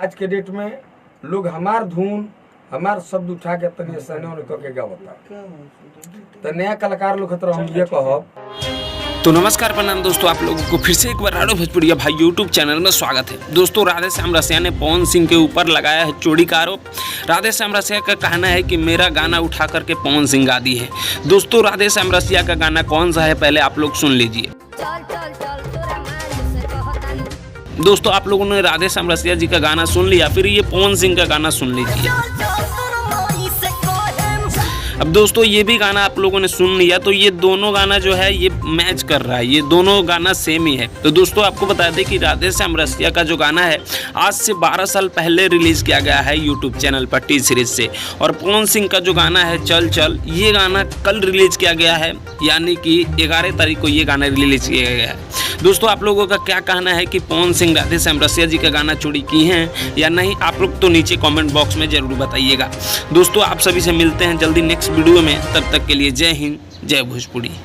आज के डेट में लोग हमार धुन हमार शब्द उठा के तनी सहने होने करके गावता तो नया कलाकार लोग खतरा हम ये कहब। तो नमस्कार प्रणाम दोस्तों, आप लोगों को फिर से एक बार राडो भोजपुरिया भाई यूट्यूब चैनल में स्वागत है। दोस्तों राधे श्याम रसिया ने पवन सिंह के ऊपर लगाया है चोरी का आरोप। राधे श्याम रसिया का कहना है कि मेरा गाना उठा करके पवन सिंह गा दी है। दोस्तों राधे श्याम रसिया का गाना कौन सा है पहले आप लोग सुन लीजिए। दोस्तों आप लोगों ने राधे श्याम रसिया जी का गाना सुन लिया, फिर ये पवन सिंह का गाना सुन लीजिए। अब दोस्तों ये भी गाना आप लोगों ने सुन लिया, तो ये दोनों गाना जो है ये मैच कर रहा है, ये दोनों गाना सेम ही है। तो दोस्तों आपको बता दें कि राधे श्याम रसिया का जो गाना है आज से 12 साल पहले रिलीज किया गया है यूट्यूब चैनल पर टी सीरीज से, और पवन सिंह का जो गाना है चल चल, ये गाना कल रिलीज किया गया है, यानी कि 11 तारीख को ये गाना रिलीज किया गया है। दोस्तों आप लोगों का क्या कहना है कि पवन सिंह राधे श्याम रसिया जी का गाना चोरी की हैं या नहीं, आप लोग तो नीचे कमेंट बॉक्स में जरूर बताइएगा। दोस्तों आप सभी से मिलते हैं जल्दी नेक्स्ट वीडियो में, तब तक के लिए जय हिंद जय भोजपुरी।